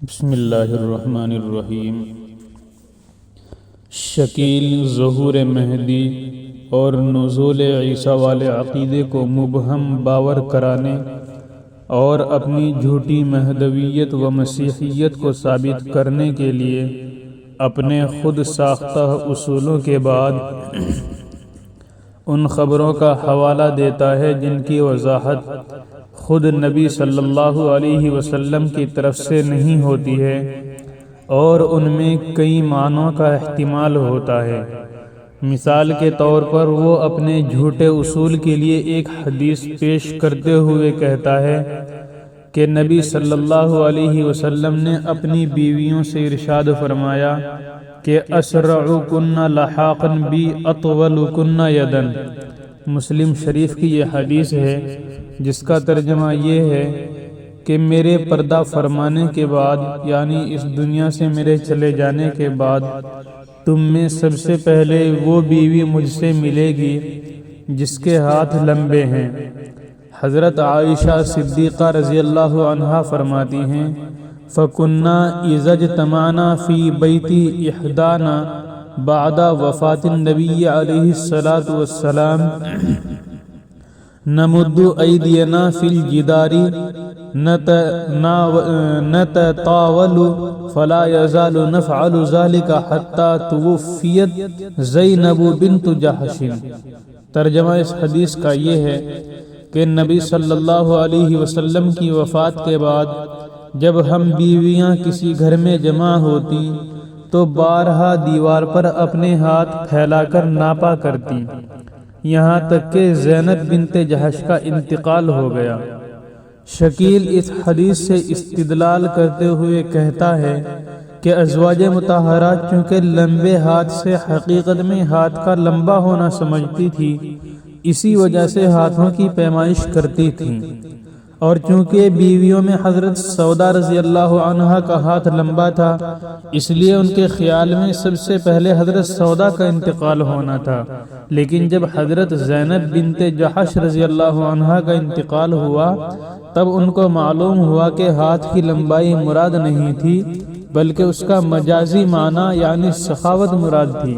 بسم اللہ الرحمن الرحیم۔ شکیل ظہور مہدی اور نزول عیسیٰ والے عقیدے کو مبہم باور کرانے اور اپنی جھوٹی مہدویت و مسیحیت کو ثابت کرنے کے لیے اپنے خود ساختہ اصولوں کے بعد ان خبروں کا حوالہ دیتا ہے جن کی وضاحت خود نبی صلی اللہ علیہ وسلم کی طرف سے نہیں ہوتی ہے اور ان میں کئی معنوں کا احتمال ہوتا ہے۔ مثال کے طور پر وہ اپنے جھوٹے اصول کے لیے ایک حدیث پیش کرتے ہوئے کہتا ہے کہ نبی صلی اللہ علیہ وسلم نے اپنی بیویوں سے ارشاد فرمایا کہ اسرعکن لحاقا بی اطولکن یدن۔ مسلم شریف کی یہ حدیث ہے جس کا ترجمہ یہ ہے کہ میرے پردہ فرمانے کے بعد یعنی اس دنیا سے میرے چلے جانے کے بعد تم میں سب سے پہلے وہ بیوی مجھ سے ملے گی جس کے ہاتھ لمبے ہیں۔ حضرت عائشہ صدیقہ رضی اللہ عنہا فرماتی ہیں فَكُنَّا إِذَا اجْتَمَعْنَا فِي بَيْتِ إِحْدَانَا بعد وفات النبی علیہ الصلاۃ والسلام نمد ایدینا فی الجدار نتطاول فلا يزال نفعل ذلك حتى توفیت زینب بنت جحش۔ ترجمہ اس حدیث کا یہ ہے کہ نبی صلی اللہ علیہ وسلم کی وفات کے بعد جب ہم بیویاں کسی گھر میں جمع ہوتی تو بارہا دیوار پر اپنے ہاتھ پھیلا کر ناپا کرتی یہاں تک کہ زینب بنت جحش کا انتقال ہو گیا۔ شکیل اس حدیث سے استدلال کرتے ہوئے کہتا ہے کہ ازواج مطہرات چونکہ لمبے ہاتھ سے حقیقت میں ہاتھ کا لمبا ہونا سمجھتی تھی اسی وجہ سے ہاتھوں کی پیمائش کرتی تھیں، اور چونکہ بیویوں میں حضرت سودا رضی اللہ عنہا کا ہاتھ لمبا تھا اس لیے ان کے خیال میں سب سے پہلے حضرت سودا کا انتقال ہونا تھا، لیکن جب حضرت زینب بنت جحش رضی اللہ عنہا کا انتقال ہوا تب ان کو معلوم ہوا کہ ہاتھ کی لمبائی مراد نہیں تھی بلکہ اس کا مجازی معنی یعنی سخاوت مراد تھی،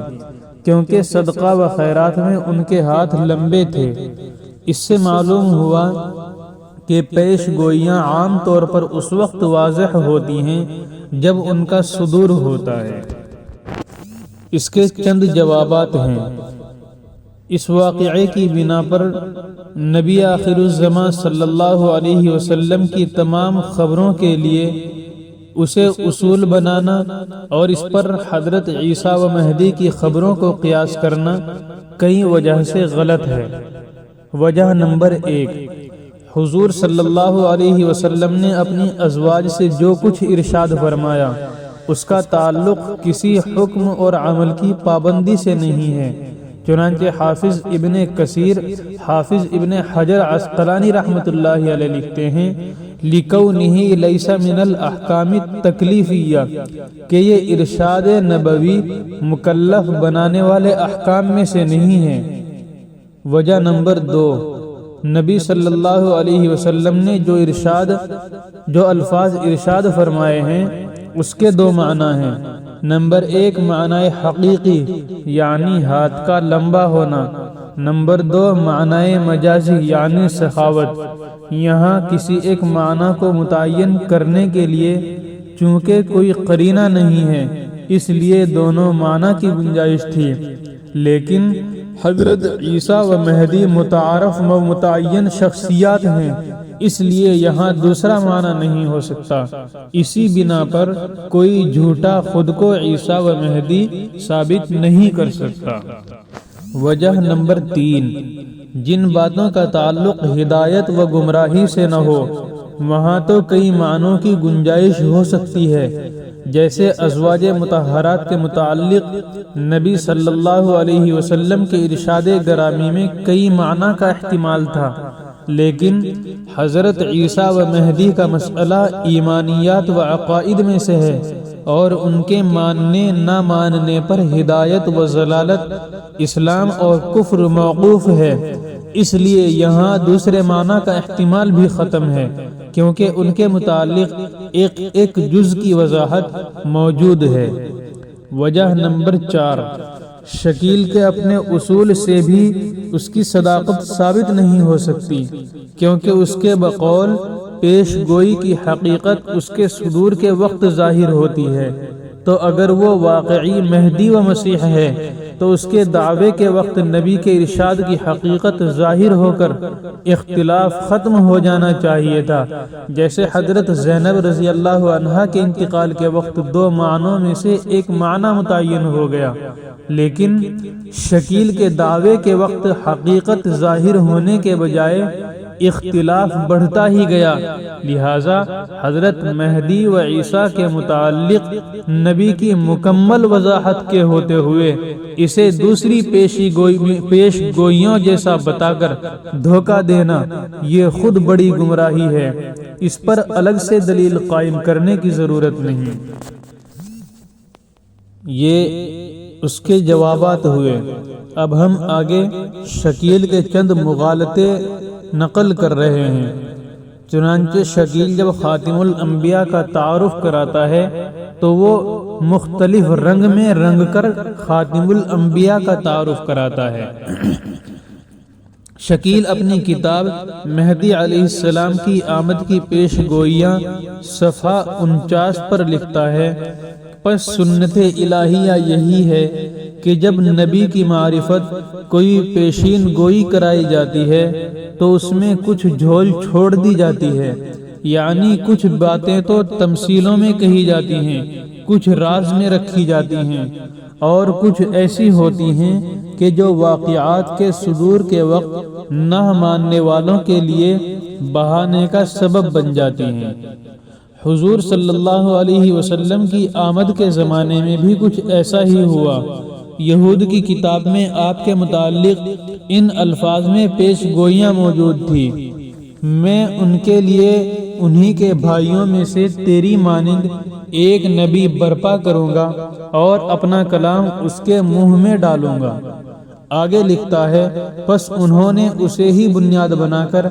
کیونکہ صدقہ و خیرات میں ان کے ہاتھ لمبے تھے۔ اس سے معلوم ہوا کہ پیش گوئیاں عام طور پر اس وقت واضح ہوتی ہیں جب ان کا صدور ہوتا ہے۔ اس کے چند جوابات ہیں۔ اس واقعے کی بنا پر نبی آخر الزمان صلی اللہ علیہ وسلم کی تمام خبروں کے لیے اسے اصول بنانا اور اس پر حضرت عیسیٰ و مہدی کی خبروں کو قیاس کرنا کئی وجہ سے غلط ہے۔ وجہ نمبر 1، حضور صلی اللہ علیہ وسلم نے اپنی ازواج سے جو کچھ ارشاد فرمایا اس کا تعلق کسی حکم اور عمل کی پابندی سے نہیں ہے، چنانچہ حافظ ابن کثیر حافظ ابن حجر عسقلانی رحمۃ اللہ علیہ لکھتے ہیں لِكَوْنِهِ لَيْسَ مِنَ الْأَحْكَامِ التَّكْلِيفِيَّةِ کہ یہ ارشاد نبوی مکلف بنانے والے احکام میں سے نہیں ہے۔ وجہ نمبر 2، نبی صلی اللہ علیہ وسلم نے جو الفاظ ارشاد فرمائے ہیں اس کے دو معنی ہیں۔ نمبر 1 معنی حقیقی یعنی ہاتھ کا لمبا ہونا، نمبر 2 معنی مجازی یعنی سخاوت۔ یہاں کسی ایک معنی کو متعین کرنے کے لیے چونکہ کوئی قرینہ نہیں ہے اس لیے دونوں معنی کی گنجائش تھی، لیکن حضرت عیسیٰ و مہدی متعارف و متعین شخصیات ہیں اس لیے یہاں دوسرا معنی نہیں ہو سکتا۔ اسی بنا پر کوئی جھوٹا خود کو عیسیٰ و مہدی ثابت نہیں کر سکتا۔ وجہ نمبر 3، جن باتوں کا تعلق ہدایت و گمراہی سے نہ ہو وہاں تو کئی معنوں کی گنجائش ہو سکتی ہے، جیسے ازواج مطہرات کے متعلق نبی صلی اللہ علیہ وسلم کے ارشاد گرامی میں کئی معنی کا احتمال تھا، لیکن حضرت عیسیٰ و مہدی کا مسئلہ ایمانیات و عقائد میں سے ہے اور ان کے ماننے نہ ماننے پر ہدایت و ضلالت اسلام اور کفر موقوف ہے، اس لیے یہاں دوسرے معنی کا احتمال بھی ختم ہے۔ کیونکہ ان کے متعلق ایک جز کی وضاحت موجود ہے۔ وجہ نمبر 4، شکیل کے اپنے اصول سے بھی اس کی صداقت ثابت نہیں ہو سکتی، کیونکہ اس کے بقول پیش گوئی کی حقیقت اس کے صدور کے وقت ظاہر ہوتی ہے، تو اگر وہ واقعی مہدی و مسیح ہے تو اس کے دعوے کے وقت نبی کے ارشاد کی حقیقت ظاہر ہو کر اختلاف ختم ہو جانا چاہیے تھا، جیسے حضرت زینب رضی اللہ عنہا کے انتقال کے وقت 2 معنوں میں سے ایک معنی متعین ہو گیا، لیکن شکیل کے دعوے کے وقت حقیقت ظاہر ہونے کے بجائے اختلاف بڑھتا ہی گیا، لہذا حضرت مہدی و عیسیٰ کے متعلق نبی کی مکمل وضاحت کے ہوتے ہوئے اسے دوسری پیش گوئیوں جیسا بتا کر دھوکہ دینا یہ خود بڑی گمراہی ہے، اس پر الگ سے دلیل قائم کرنے کی ضرورت نہیں۔ یہ اس کے جوابات ہوئے۔ اب ہم آگے شکیل کے چند مغالطے نقل کر رہے ہیں۔ چنانچہ شکیل جب خاتم الانبیاء کا تعارف کراتا ہے تو وہ مختلف رنگ میں رنگ کر خاتم الانبیاء کا تعارف کراتا ہے۔ شکیل اپنی کتاب مہدی علیہ السلام کی آمد کی پیش گوئیاں صفحہ 49 پر لکھتا ہے، پس سنت الہیہ یہی ہے کہ جب نبی کی معرفت کوئی پیشین گوئی کرائی جاتی ہے تو اس میں کچھ جھول چھوڑ دی جاتی ہے، یعنی کچھ باتیں تو تمثیلوں میں کہی جاتی ہیں، کچھ راز میں رکھی جاتی ہیں، اور کچھ ایسی ہوتی ہیں کہ جو واقعات کے صدور کے وقت نہ ماننے والوں کے لیے بہانے کا سبب بن جاتی ہیں۔ حضور صلی اللہ علیہ وسلم کی آمد کے زمانے میں بھی کچھ ایسا ہی ہوا۔ یہود کی کتاب میں آپ کے متعلق ان الفاظ میں پیش گوئیاں موجود تھی، میں ان کے لیے انہی کے بھائیوں میں سے تیری مانند ایک نبی برپا کروں گا اور اپنا کلام اس کے منہ میں ڈالوں گا۔ آگے لکھتا ہے، پس انہوں نے اسے ہی بنیاد بنا کر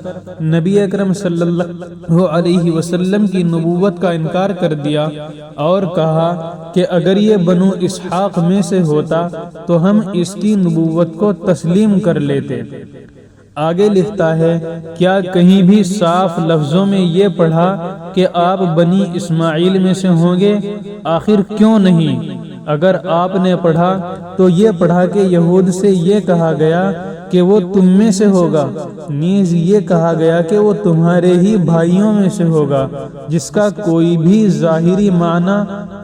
نبی اکرم صلی اللہ علیہ وسلم کی نبوت کا انکار کر دیا اور کہا کہ اگر یہ بنو اسحاق میں سے ہوتا تو ہم اس کی نبوت کو تسلیم کر لیتے۔ آگے لکھتا ہے، کیا کہیں بھی صاف لفظوں میں یہ پڑھا کہ آپ بنی اسماعیل میں سے ہوں گے؟ آخر کیوں نہیں؟ اگر آپ نے پڑھا تو یہ پڑھا کہ یہود سے یہ کہا گیا کہ وہ تم میں سے ہوگا، نیز یہ کہا گیا کہ وہ تمہارے ہی بھائیوں میں سے ہوگا، جس کا کوئی بھی ظاہری معنی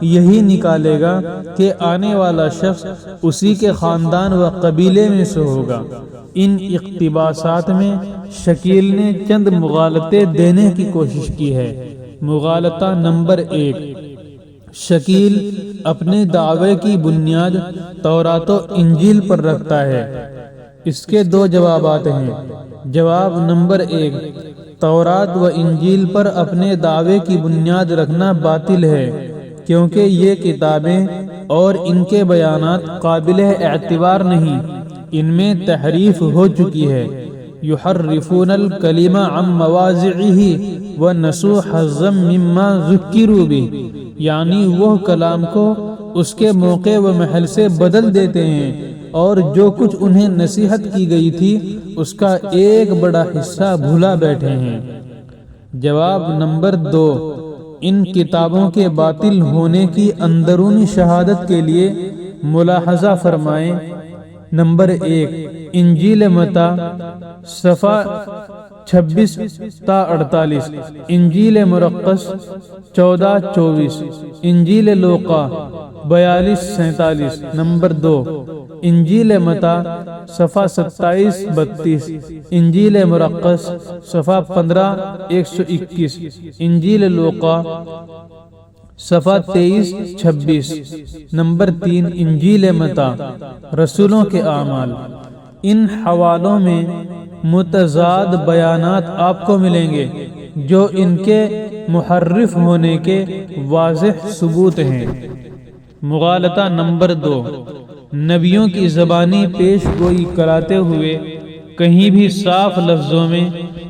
یہی نکالے گا کہ آنے والا شخص اسی کے خاندان و قبیلے میں سے ہوگا۔ ان اقتباسات میں شکیل نے چند مغالطے دینے کی کوشش کی ہے۔ مغالطہ نمبر 1، شکیل اپنے دعوے کی بنیاد تورات و انجیل پر رکھتا ہے۔ اس کے 2 جوابات ہیں۔ جواب نمبر 1، تورات و انجیل پر اپنے دعوے کی بنیاد رکھنا باطل ہے، کیونکہ یہ کتابیں اور ان کے بیانات قابل اعتبار نہیں، ان میں تحریف ہو چکی ہے۔ یحرفون الکلم عن مواضعہ ونسوا حظا مما ذکروا بہ، یعنی وہ کلام کو اس کے موقع و محل سے بدل دیتے ہیں اور جو کچھ انہیں نصیحت کی گئی تھی اس کا ایک بڑا حصہ بھلا بیٹھے ہیں۔ جواب نمبر 2، ان کتابوں کے باطل ہونے کی اندرونی شہادت کے لیے ملاحظہ فرمائیں۔ نمبر 1، انجیل متی صفحہ 26 تا 48، انجیل مرقس 14-24، انجیل لوقا 42-47۔ نمبر 2، انجیل متی صفحہ 27-32، انجیل مرقس صفحہ 15-121، انجیل لوقا صفحہ 23-26۔ نمبر 3، انجیل متی رسولوں کے اعمال۔ ان حوالوں میں متضاد بیانات آپ کو ملیں گے جو ان کے محرف ہونے کے واضح ثبوت ہیں۔ مغالطہ نمبر 2، نبیوں کی زبانی پیش گوئی کراتے ہوئے کہیں بھی صاف لفظوں میں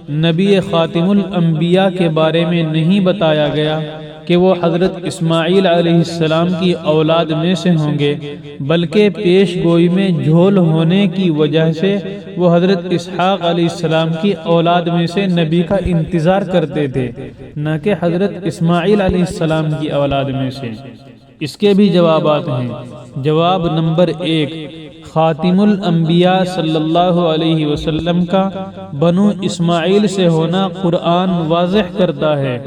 نبی خاتم الانبیاء کے بارے میں نہیں بتایا گیا کہ وہ حضرت اسماعیل علیہ السلام کی اولاد میں سے ہوں گے، بلکہ پیش گوئی میں جھول ہونے کی وجہ سے وہ حضرت اسحاق علیہ السلام کی اولاد میں سے نبی کا انتظار کرتے تھے، نہ کہ حضرت اسماعیل علیہ السلام کی اولاد میں سے۔ اس کے بھی جوابات ہیں۔ جواب نمبر 1، خاتم الانبیاء صلی اللہ علیہ وسلم کا بنو اسماعیل سے ہونا قرآن واضح کرتا ہے۔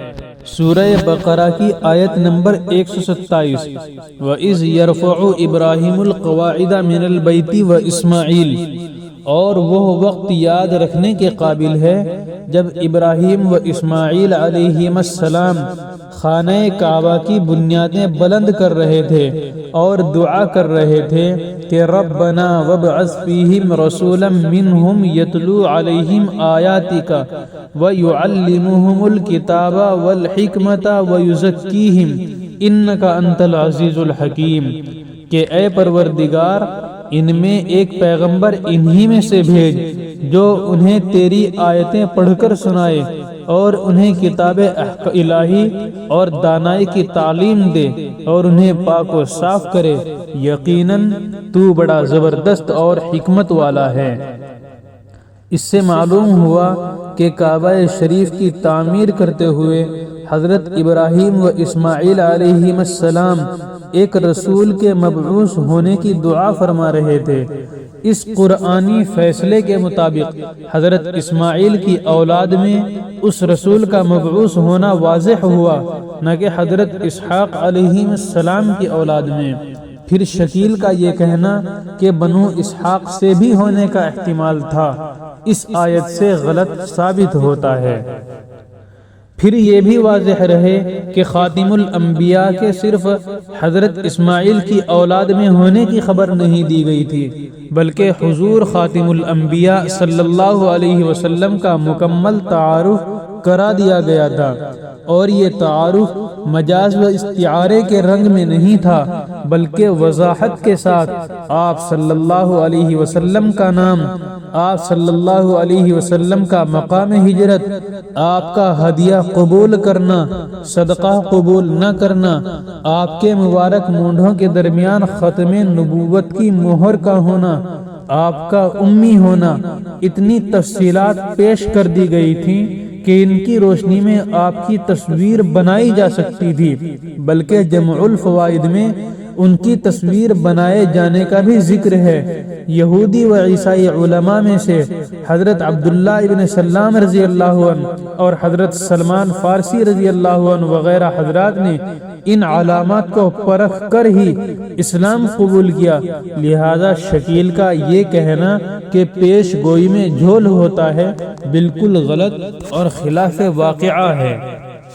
سورہ بقرہ کی آیت نمبر 127، وَإِذْ يَرْفَعُ إِبْرَاهِيمُ الْقَوَاعِدَ مِنَ الْبَيْتِ وَإِسْمَاعِيلُ، اور وہ وقت یاد رکھنے کے قابل ہے جب ابراہیم و اسماعیل علیہ السلام خانہ کعبہ کی بنیادیں بلند کر رہے تھے اور دعا کر رہے تھے کہ ربنا وابعث فیہم رسولا منہم یتلو علیہم آیاتک ویعلمہم الکتاب والحکمت ویزکیہم انک انت العزیز الحکیم، کہ اے پروردگار ان میں ایک پیغمبر انہی میں سے بھیج جو انہیں تیری آیتیں پڑھ کر سنائے اور انہیں کتاب الہی اور دانائی کی تعلیم دے اور انہیں پاک و صاف کرے، یقیناً تو بڑا زبردست اور حکمت والا ہے۔ اس سے معلوم ہوا کہ کعبہ شریف کی تعمیر کرتے ہوئے حضرت ابراہیم و اسماعیل علیہ السلام ایک رسول کے مبعوث ہونے کی دعا فرما رہے تھے۔ اس قرآنی فیصلے کے مطابق حضرت اسماعیل کی اولاد میں اس رسول کا مبعوث ہونا واضح ہوا، نہ کہ حضرت اسحاق علیہ السلام کی اولاد میں۔ پھر شکیل کا یہ کہنا کہ بنو اسحاق سے بھی ہونے کا احتمال تھا، اس آیت سے غلط ثابت ہوتا ہے۔ پھر یہ بھی واضح رہے کہ خاتم الانبیاء کے صرف حضرت اسماعیل کی اولاد میں ہونے کی خبر نہیں دی گئی تھی، بلکہ حضور خاتم الانبیاء صلی اللہ علیہ وسلم کا مکمل تعارف کرا دیا گیا تھا، اور یہ تعارف مجاز و استعارے کے رنگ میں نہیں تھا، بلکہ وضاحت کے ساتھ آپ صلی اللہ علیہ وسلم کا نام، آپ صلی اللہ علیہ وسلم کا مقام ہجرت، آپ کا ہدیہ قبول کرنا، صدقہ قبول نہ کرنا، آپ کے مبارک مونڈھوں کے درمیان ختم نبوت کی مہر کا ہونا، آپ کا امی ہونا، اتنی تفصیلات پیش کر دی گئی تھیں کہ ان کی روشنی میں آپ کی تصویر بنائی جا سکتی تھی، بلکہ جمع الفوائد میں ان کی تصویر بنائے جانے کا بھی ذکر ہے۔ یہودی و عیسائی علماء میں سے حضرت عبداللہ ابن سلام رضی اللہ عنہ اور حضرت سلمان فارسی رضی اللہ عنہ وغیرہ حضرات نے ان علامات کو پرکھ کر ہی اسلام قبول کیا، لہذا شکیل کا یہ کہنا کہ پیش گوئی میں جھول ہوتا ہے بالکل غلط اور خلاف واقعہ ہے۔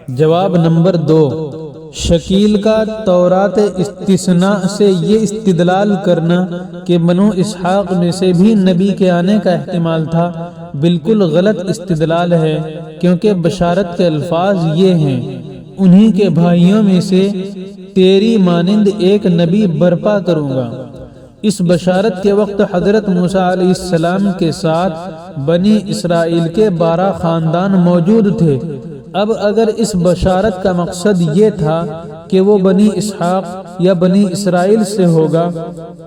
جواب نمبر 2، شکیل کا تورات استثناء سے یہ استدلال کرنا کہ بنو اسحاق میں سے بھی نبی کے آنے کا احتمال تھا بالکل غلط استدلال ہے، کیونکہ بشارت کے الفاظ یہ ہیں، انہی کے بھائیوں میں سے تیری مانند ایک نبی برپا کروں گا۔ اس بشارت کے وقت حضرت موسیٰ علیہ السلام کے ساتھ بنی اسرائیل کے 12 خاندان موجود تھے۔ اب اگر اس بشارت کا مقصد یہ تھا کہ وہ بنی اسحاق یا بنی اسرائیل سے ہوگا،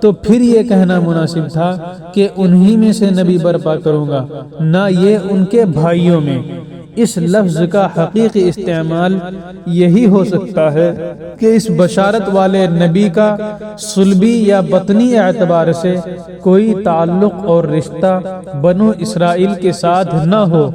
تو پھر یہ کہنا مناسب تھا کہ انہی میں سے نبی برپا کروں گا، نہ یہ ان کے بھائیوں میں۔ اس لفظ کا حقیقی استعمال یہی ہو سکتا ہے کہ اس بشارت والے نبی کا صلبی یا بطنی اعتبار سے کوئی تعلق اور رشتہ بنو اسرائیل کے ساتھ نہ ہو،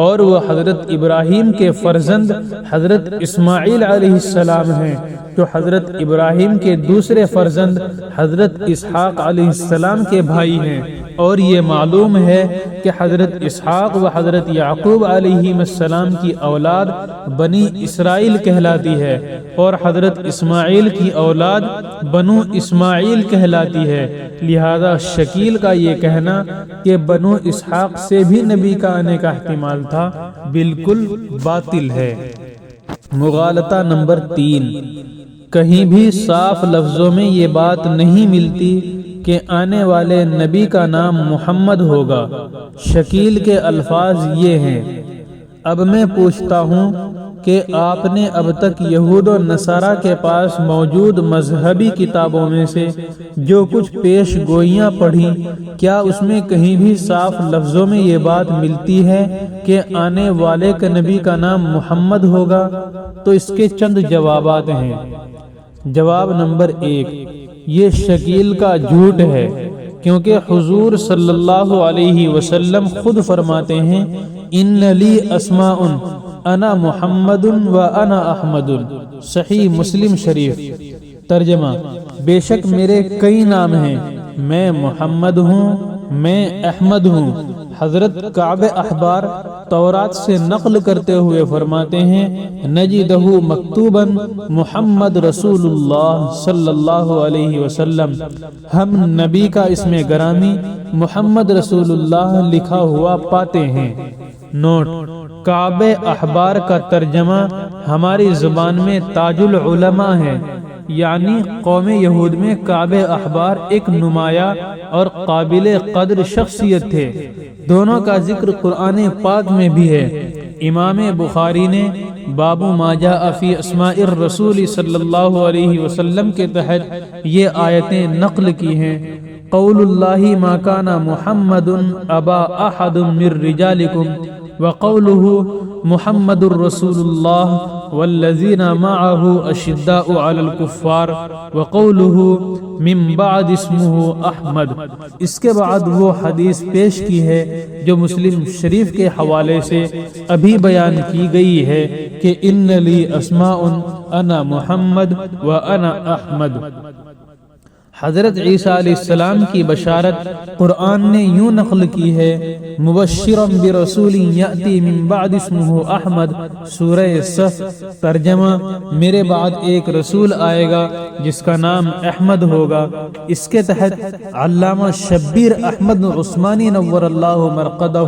اور وہ حضرت ابراہیم کے فرزند حضرت اسماعیل علیہ السلام ہیں، جو حضرت ابراہیم کے دوسرے فرزند حضرت اسحاق علیہ السلام کے بھائی ہیں۔ اور یہ معلوم ہے کہ حضرت اسحاق و حضرت یعقوب علیہ السلام کی اولاد بنی اسرائیل کہلاتی ہے، اور حضرت اسماعیل کی اولاد بنو اسماعیل کہلاتی ہے، لہذا شکیل کا یہ کہنا کہ بنو اسحاق سے بھی نبی کا آنے کا احتمال تھا بالکل باطل ہے۔ مغالطہ نمبر 3، کہیں بھی صاف لفظوں میں یہ بات نہیں ملتی کہ آنے والے نبی کا نام محمد ہوگا۔ شکیل کے الفاظ یہ ہیں، اب میں پوچھتا ہوں کہ آپ نے اب تک یہود و نصارہ کے پاس موجود مذہبی کتابوں میں سے جو کچھ پیش گوئیاں پڑھیں، کیا اس میں کہیں بھی صاف لفظوں میں یہ بات ملتی ہے کہ آنے والے کا نبی کا نام محمد ہوگا؟ تو اس کے چند جوابات ہیں۔ جواب نمبر 1، یہ شکیل کا جھوٹ ہے، کیونکہ حضور صلی اللہ علیہ وسلم خود فرماتے ہیں ان لی اسماء انا محمد و انا احمد، صحیح مسلم شریف۔ ترجمہ، بے شک میرے کئی نام ہیں، میں محمد ہوں، میں احمد ہوں۔ حضرت کعب احبار تورات سے نقل کرتے ہوئے فرماتے ہیں نجدہ مکتوبا محمد رسول اللہ صلی اللہ علیہ وسلم، ہم نبی کا اسم گرامی محمد رسول اللہ لکھا ہوا پاتے ہیں۔ نوٹ: کعب احبار کا ترجمہ ہماری زبان میں تاج العلماء ہے، یعنی قوم یہود میں کعب احبار ایک نمایاں اور قابل قدر شخصیت تھے۔ دونوں کا ذکر قرآن پاک میں بھی ہے۔ امام بخاری نے باب ما جاء فی اسماء الرسول صلی اللہ علیہ وسلم کے تحت یہ آیتیں نقل کی ہیں۔ قول اللہ ما کان محمد ابا احد من رجالکم وقوله محمد الرسول اللہ والذین معه اشداء علی الکفار وقوله من بعد اسمه احمد۔ اس کے بعد وہ حدیث پیش کی ہے جو مسلم شریف کے حوالے سے ابھی بیان کی گئی ہے کہ ان لی اسماء انا محمد و انا احمد۔ حضرت عیسیٰ علیہ السلام کی بشارت قرآن نے یوں نقل کی ہے مبشرا برسول یأتی من بعد اسمہ احمد، سورہ صف۔ ترجمہ، میرے بعد ایک رسول آئے گا جس کا نام احمد ہوگا۔ اس کے تحت علامہ شبیر احمد عثمانی نور اللہ مرقدہ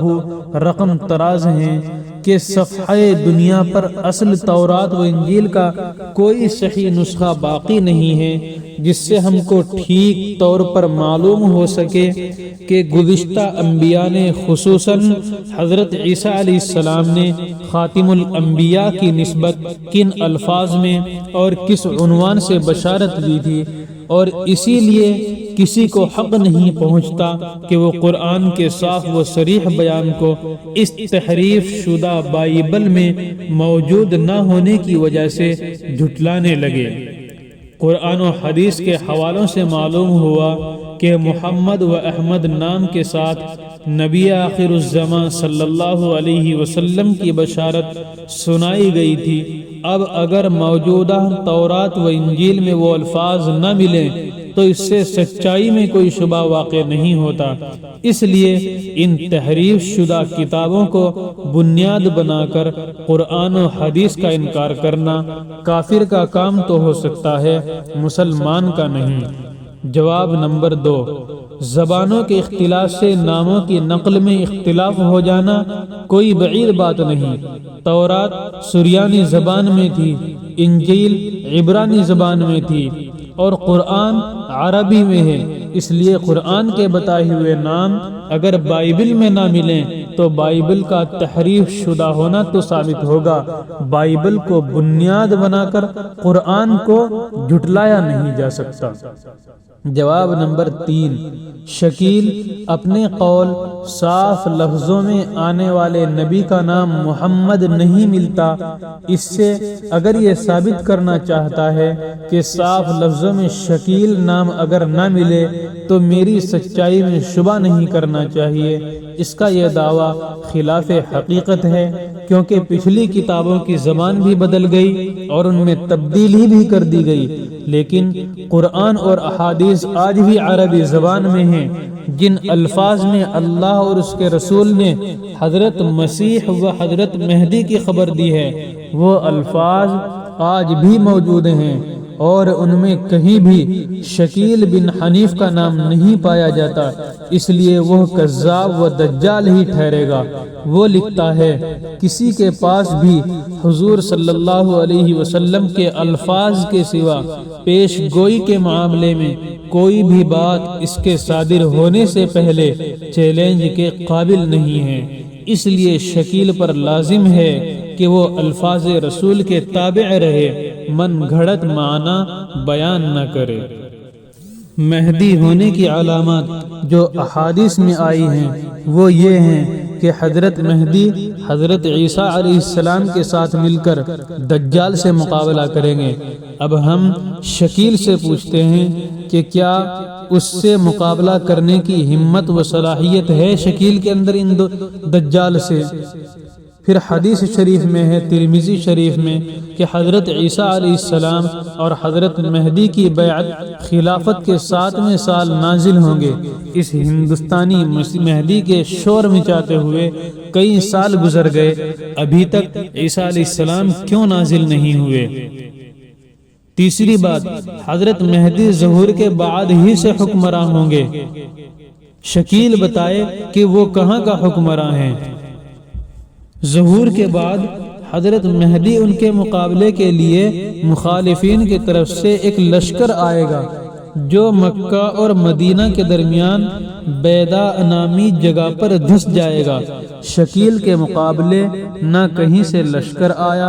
رقم طراز ہیں کہ صفحہ دنیا پر اصل تورات و انجیل کا کوئی صحیح نسخہ باقی نہیں ہے جس سے ہم کو ٹھیک طور پر معلوم ہو سکے کہ گزشتہ انبیاء نے خصوصاً حضرت عیسیٰ علیہ السلام نے خاتم الانبیاء کی نسبت کن الفاظ میں اور کس عنوان سے بشارت دی تھی، اور اسی لیے کسی کو حق نہیں پہنچتا کہ وہ قرآن کے صاف و صریح بیان کو اس تحریف شدہ بائبل میں موجود نہ ہونے کی وجہ سے جھٹلانے لگے۔ قرآن و حدیث کے حوالوں سے معلوم ہوا کہ محمد و احمد نام کے ساتھ نبی آخر الزمان صلی اللہ علیہ وسلم کی بشارت سنائی گئی تھی۔ اب اگر موجودہ تورات و انجیل میں وہ الفاظ نہ ملیں تو اس سے سچائی میں کوئی شبہ واقع نہیں ہوتا۔ اس لیے ان تحریف شدہ کتابوں کو بنیاد بنا کر قرآن و حدیث کا انکار کرنا کافر کا کام تو ہو سکتا ہے، مسلمان کا نہیں۔ جواب نمبر 2، زبانوں کے اختلاف سے ناموں کی نقل میں اختلاف ہو جانا کوئی بعید بات نہیں۔ تورات سریانی زبان میں تھی، انجیل عبرانی زبان میں تھی، اور قرآن عربی میں ہے۔ اس لیے قرآن کے بتائے ہوئے نام اگر بائبل میں نہ ملیں تو بائبل کا تحریف شدہ ہونا تو ثابت ہوگا۔ بائبل کو بنیاد بنا کر قرآن کو جھٹلایا نہیں جا سکتا۔ جواب نمبر 3، شکیل اپنے قول صاف لفظوں میں آنے والے نبی کا نام محمد نہیں ملتا۔ اس سے اگر یہ ثابت کرنا چاہتا ہے کہ صاف لفظوں میں شکیل نام اگر نہ ملے تو میری سچائی میں شبہ نہیں کرنا چاہیے۔ اس کا یہ دعویٰ خلاف حقیقت ہے، کیونکہ پچھلی کتابوں کی زبان بھی بدل گئی اور ان میں تبدیلی بھی کر دی گئی، لیکن قرآن اور احادیث آج بھی عربی زبان میں ہیں۔ جن الفاظ میں اللہ اور اس کے رسول نے حضرت مسیح و حضرت مہدی کی خبر دی ہے، وہ الفاظ آج بھی موجود ہیں، اور ان میں کہیں بھی شکیل بن حنیف کا نام نہیں پایا جاتا، اس لیے وہ کذاب و دجال ہی ٹھہرے گا۔ وہ لکھتا ہے کسی کے پاس بھی حضور صلی اللہ علیہ وسلم کے الفاظ کے سوا پیش گوئی کے معاملے میں کوئی بھی بات اس کے صادر ہونے سے پہلے چیلنج کے قابل نہیں ہے۔ اس لیے شکیل پر لازم ہے کہ وہ الفاظ رسول کے تابع رہے، من گھڑت معنی بیان نہ کرے۔ مہدی ہونے کی علامات جو احادیث میں آئی ہیں وہ یہ ہیں کہ حضرت مہدی حضرت عیسیٰ علیہ السلام کے ساتھ مل کر دجال سے مقابلہ کریں گے۔ اب ہم شکیل سے پوچھتے ہیں کہ کیا اس سے مقابلہ کرنے کی ہمت و صلاحیت ہے شکیل کے اندر ان دجال سے؟ پھر حدیث شریف میں ہے، ترمذی شریف میں، کہ حضرت عیسیٰ علیہ السلام اور حضرت مہدی کی بیعت خلافت کے 7ویں سال نازل ہوں گے۔ اس ہندوستانی مہدی کے شور مچاتے ہوئے کئی سال گزر گئے، ابھی تک عیسیٰ علیہ السلام کیوں نازل نہیں ہوئے؟ تیسری بات، حضرت مہدی ظہور کے بعد ہی سے حکمراں ہوں گے۔ شکیل بتائے کہ وہ کہاں کا حکمراں ہیں۔ ظہور کے بعد حضرت مہدی ان کے مقابلے کے لیے مخالفین کی طرف سے ایک لشکر آئے گا جو مکہ اور مدینہ کے درمیان بیدا نامی جگہ پر دھس جائے گا۔ شکیل کے مقابلے نہ کہیں سے لشکر آیا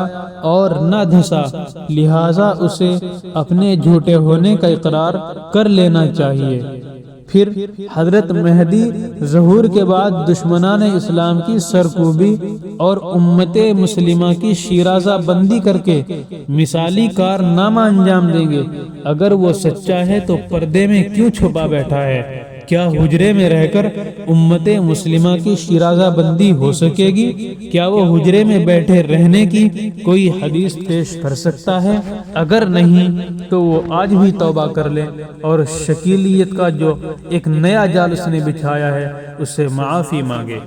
اور نہ دھسا، لہٰذا اسے اپنے جھوٹے ہونے کا اقرار کر لینا چاہیے۔ پھر حضرت مہدی ظہور کے بعد دشمنان اسلام کی سرکوبی اور امت مسلمہ کی شیرازہ بندی کر کے مثالی کارنامہ انجام دیں گے۔ اگر وہ سچا ہے تو پردے میں کیوں چھپا بیٹھا ہے؟ کیا حجرے میں رہ کر امت مسلمہ کی شیرازہ بندی ہو سکے گی؟ کیا وہ حجرے میں بیٹھے رہنے کی کوئی حدیث پیش کر سکتا ہے؟ اگر نہیں تو وہ آج بھی توبہ کر لے اور شکیلیت کا جو ایک نیا جال اس نے بچھایا ہے اس سے معافی مانگے۔